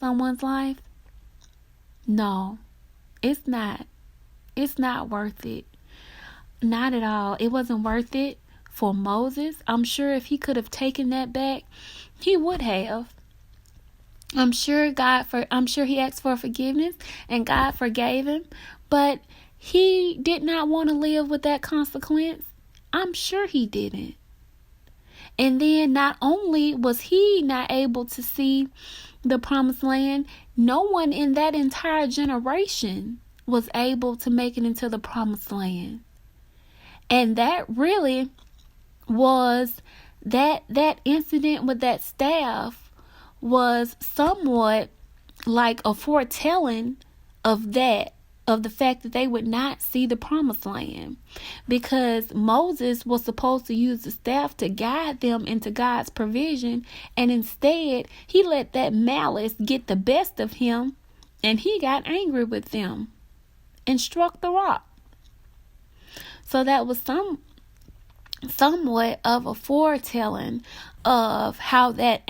someone's life? No, it's not. It's not worth it. Not at all. It wasn't worth it for Moses. I'm sure if he could have taken that back, he would have. I'm sure he asked for forgiveness and God forgave him, but he did not want to live with that consequence. I'm sure he didn't. And then not only was he not able to see the promised land, no one in that entire generation was able to make it into the promised land. And that really was that incident with that staff was somewhat like a foretelling of the fact that they would not see the promised land, because Moses was supposed to use the staff to guide them into God's provision, and instead he let that malice get the best of him, and he got angry with them and struck the rock. So that was somewhat of a foretelling of how the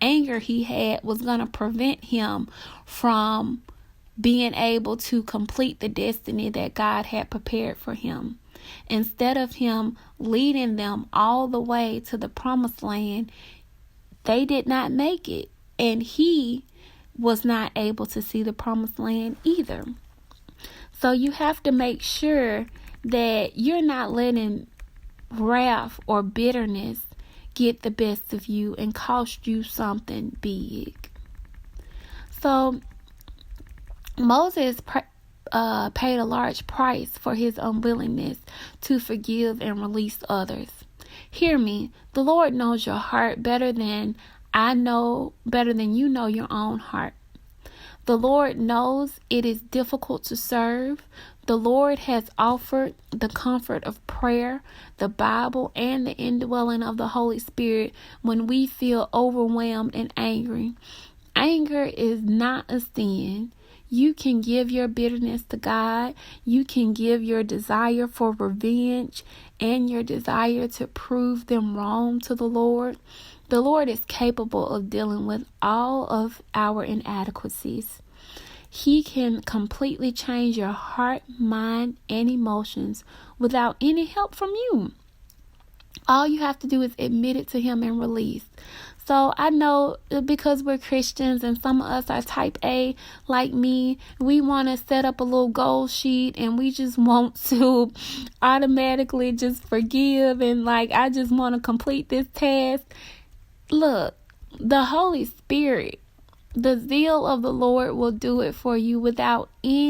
anger he had was going to prevent him from being able to complete the destiny that God had prepared for him. Instead of him leading them all the way to the promised land, they did not make it, and he was not able to see the promised land either. So you have to make sure that you're not letting wrath or bitterness get the best of you and cost you something big. So Moses paid a large price for his unwillingness to forgive and release others. Hear me. The Lord knows your heart better than you know your own heart. The Lord knows it is difficult to serve. The Lord has offered the comfort of prayer, the Bible, and the indwelling of the Holy Spirit when we feel overwhelmed and angry. Anger is not a sin. You can give your bitterness to God. You can give your desire for revenge and your desire to prove them wrong to the Lord. The Lord is capable of dealing with all of our inadequacies. He can completely change your heart, mind, and emotions without any help from you. All you have to do is admit it to Him and release. So I know because we're Christians and some of us are type A like me, we want to set up a little goal sheet and we just want to automatically just forgive and I just want to complete this task. Look, the Holy Spirit, the zeal of the Lord will do it for you without you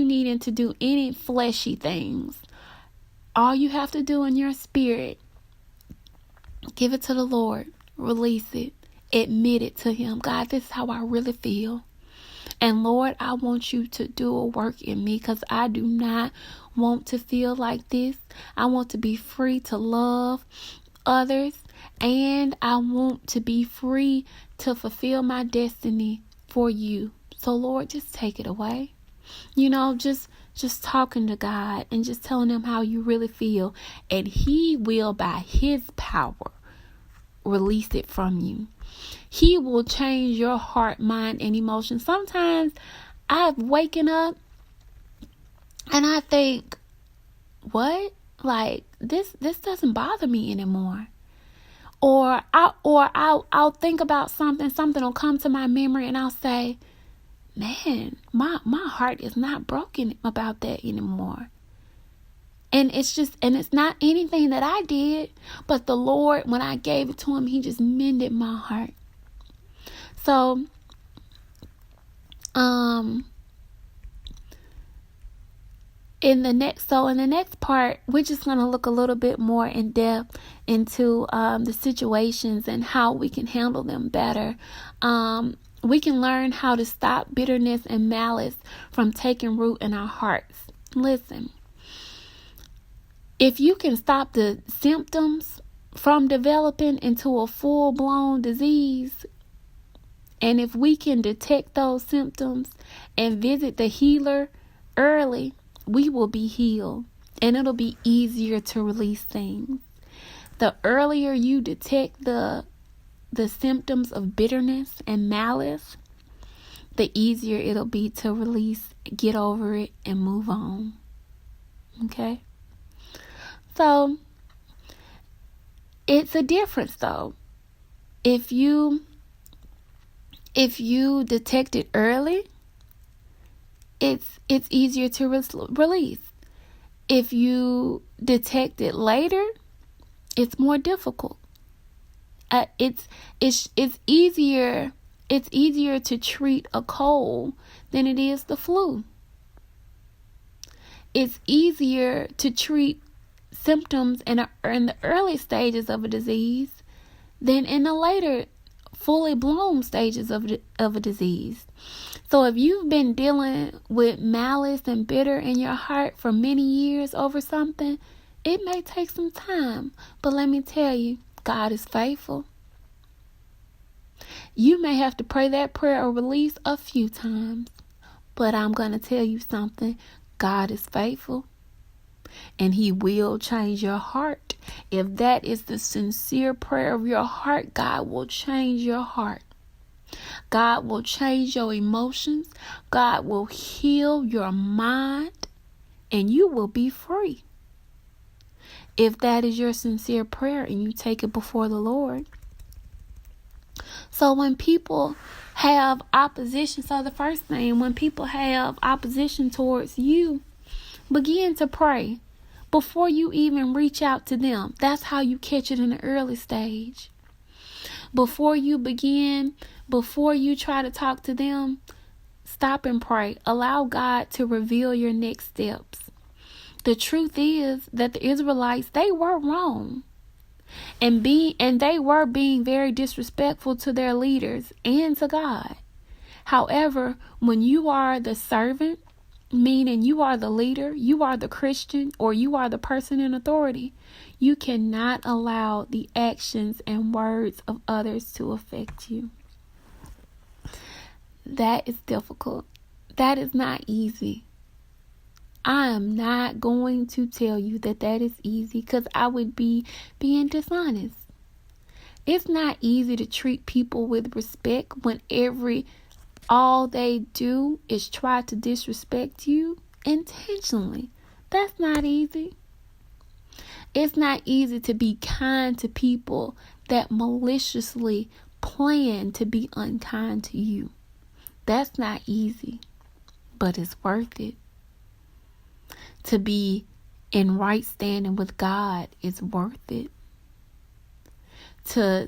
needing to do any fleshy things. All you have to do in your spirit, give it to the Lord, release it, admit it to Him. God, this is how I really feel. And Lord, I want you to do a work in me because I do not want to feel like this. I want to be free to love others, and I want to be free to fulfill my destiny for you. So Lord, just take it away. Just talking to God and just telling Him how you really feel, and He will, by His power, release it from you. He will change your heart, mind, and emotion. Sometimes I've waken up and I think, what? This doesn't bother me anymore. Or I'll think about something will come to my memory and I'll say, man, my heart is not broken about that anymore. And it's not anything that I did, but the Lord, when I gave it to Him, He just mended my heart. So, in the next part, we're just going to look a little bit more in depth into the situations and how we can handle them better. We can learn how to stop bitterness and malice from taking root in our hearts. Listen, if you can stop the symptoms from developing into a full-blown disease, and if we can detect those symptoms and visit the healer early, we will be healed, and it'll be easier to release things. The earlier you detect the the symptoms of bitterness and malice, the easier it'll be to release, get over it, and move on. Okay? So, it's a difference though. If you detect it early, it's easier to release. If you detect it later, it's more difficult. It's easier to treat a cold than it is the flu. It's easier to treat symptoms in the early stages of a disease than in the later, fully blown stages of a disease. So if you've been dealing with malice and bitter in your heart for many years over something, it may take some time. But let me tell you, God is faithful. You may have to pray that prayer of release a few times. But I'm going to tell you something. God is faithful. And He will change your heart. If that is the sincere prayer of your heart, God will change your heart. God will change your emotions. God will heal your mind. And you will be free. If that is your sincere prayer and you take it before the Lord. So when people have opposition, so the first thing, when people have opposition towards you, begin to pray before you even reach out to them. That's how you catch it in the early stage. Before you try to talk to them, stop and pray. Allow God to reveal your next steps. The truth is that the Israelites, they were wrong. And they were being very disrespectful to their leaders and to God. However, when you are the servant, meaning you are the leader, you are the Christian, or you are the person in authority, you cannot allow the actions and words of others to affect you. That is difficult. That is not easy. I am not going to tell you that is easy, because I would be being dishonest. It's not easy to treat people with respect when all they do is try to disrespect you intentionally. That's not easy. It's not easy to be kind to people that maliciously plan to be unkind to you. That's not easy, but it's worth it. To be in right standing with God is worth it. To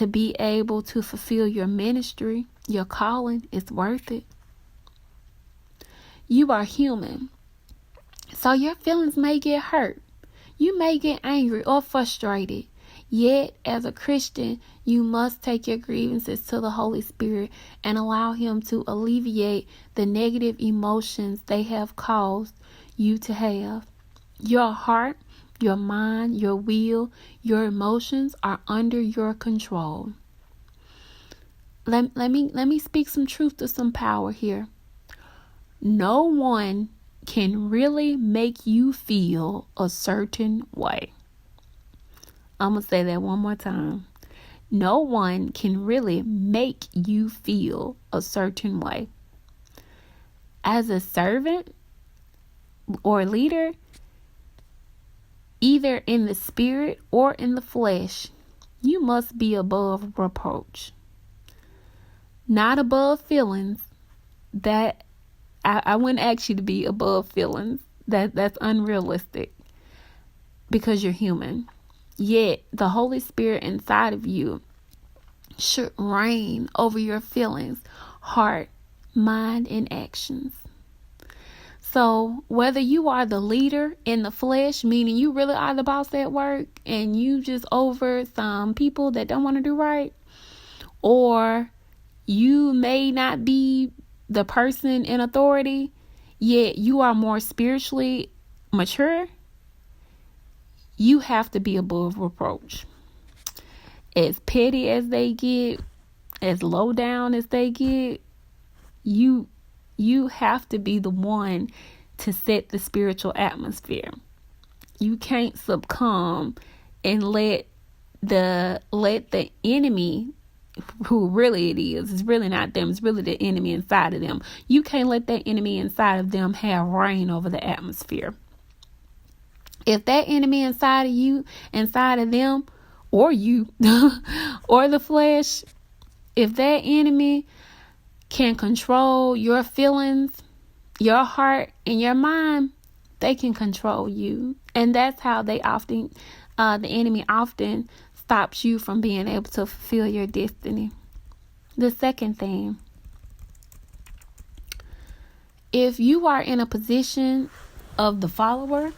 be able to fulfill your ministry, your calling, is worth it. You are human. So your feelings may get hurt. You may get angry or frustrated. Yet, as a Christian, you must take your grievances to the Holy Spirit and allow Him to alleviate the negative emotions they have caused you to have. Your heart, your mind, your will, your emotions are under your control. Let me speak some truth to some power here. No one can really make you feel a certain way. I'm going to say that one more time. No one can really make you feel a certain way. As a servant or leader, either in the spirit or in the flesh, you must be above reproach. Not above feelings. That I wouldn't ask you to be above feelings. That's unrealistic, because you're human. Yet the Holy Spirit inside of you should reign over your feelings, heart, mind, and actions. So whether you are the leader in the flesh, meaning you really are the boss at work and you just over some people that don't want to do right, or you may not be the person in authority, yet you are more spiritually mature, you have to be above reproach. As petty as they get, as low down as they get, you have to be the one to set the spiritual atmosphere. You can't succumb and let let the enemy, who really it's really not them, it's really the enemy inside of them. You can't let that enemy inside of them have reign over the atmosphere. If that enemy inside of you, inside of them, or you, or the flesh, if that enemy can control your feelings, your heart, and your mind, they can control you. And that's how the enemy often stops you from being able to fulfill your destiny. The second thing, if you are in a position of the follower,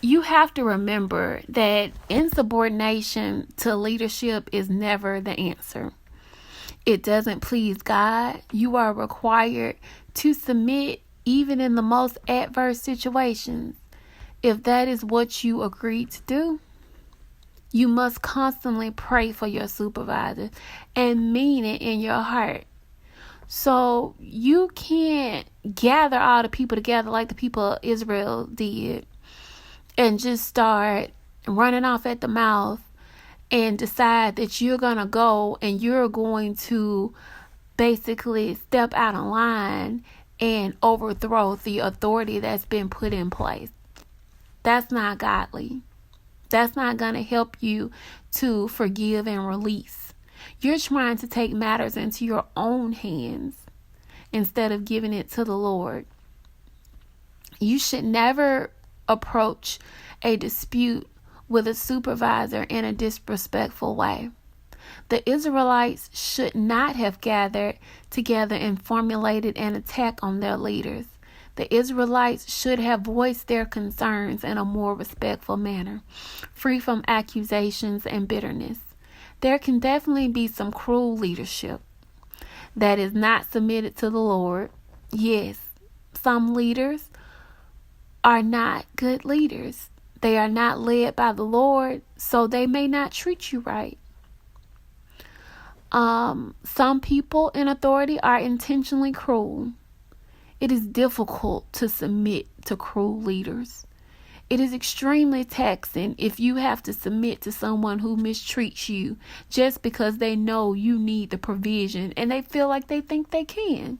you have to remember that insubordination to leadership is never the answer. It doesn't please God. You are required to submit even in the most adverse situations. If that is what you agreed to do, you must constantly pray for your supervisor and mean it in your heart. So you can't gather all the people together like the people of Israel did and just start running off at the mouth and decide that you're going to go and you're going to basically step out of line and overthrow the authority that's been put in place. That's not godly. That's not going to help you to forgive and release. You're trying to take matters into your own hands instead of giving it to the Lord. You should never approach a dispute with a supervisor in a disrespectful way. The Israelites should not have gathered together and formulated an attack on their leaders. The Israelites should have voiced their concerns in a more respectful manner, free from accusations and bitterness. There can definitely be some cruel leadership that is not submitted to the Lord. Yes, some leaders are not good leaders. They are not led by the Lord, so they may not treat you right. Some people in authority are intentionally cruel. It is difficult to submit to cruel leaders. It is extremely taxing if you have to submit to someone who mistreats you just because they know you need the provision and they feel like they think they can.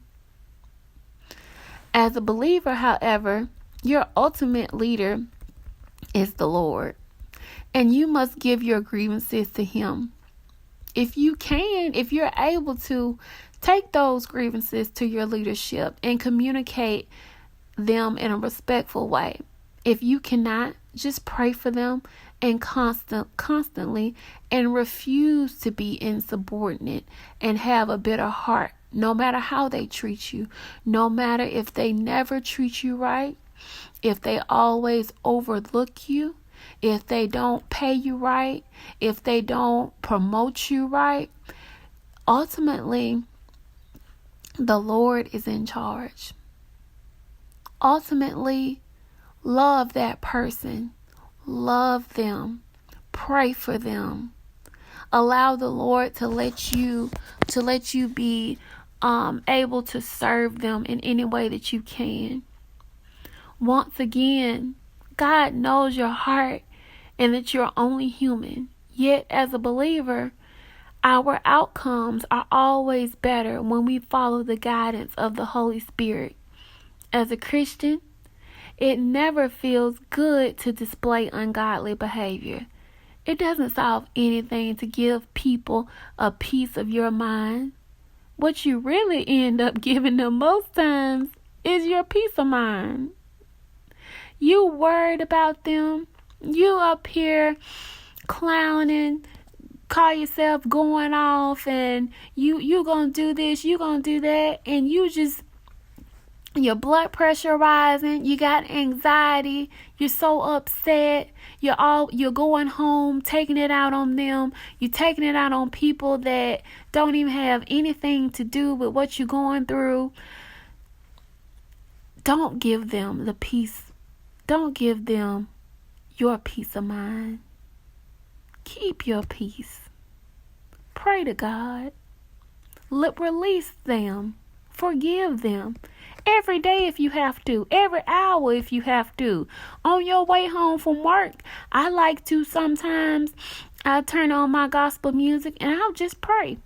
As a believer, however, your ultimate leader is the Lord, and you must give your grievances to Him. If you're able to, take those grievances to your leadership and communicate them in a respectful way. If you cannot, just pray for them and constantly and refuse to be insubordinate and have a bitter heart, no matter how they treat you, no matter if they never treat you right, if they always overlook you, if they don't pay you right, if they don't promote you right. Ultimately, the Lord is in charge. Ultimately, love that person. Love them. Pray for them. Allow the Lord to let you be able to serve them in any way that you can. Once again, God knows your heart and that you're only human. Yet, as a believer, our outcomes are always better when we follow the guidance of the Holy Spirit. As a Christian, it never feels good to display ungodly behavior. It doesn't solve anything to give people a piece of your mind. What you really end up giving them most times is your peace of mind. You worried about them. You up here clowning, call yourself going off, and you gonna do this, you gonna do that, and your blood pressure rising, you got anxiety, you're so upset, you're going home, taking it out on them, you're taking it out on people that don't even have anything to do with what you're going through. Don't give them the peace. Don't give them your peace of mind. Keep your peace. Pray to God. Release them. Forgive them. every day if you have to, every hour if you have to. On your way home from work, I like to sometimes I turn on my gospel music and I'll just pray.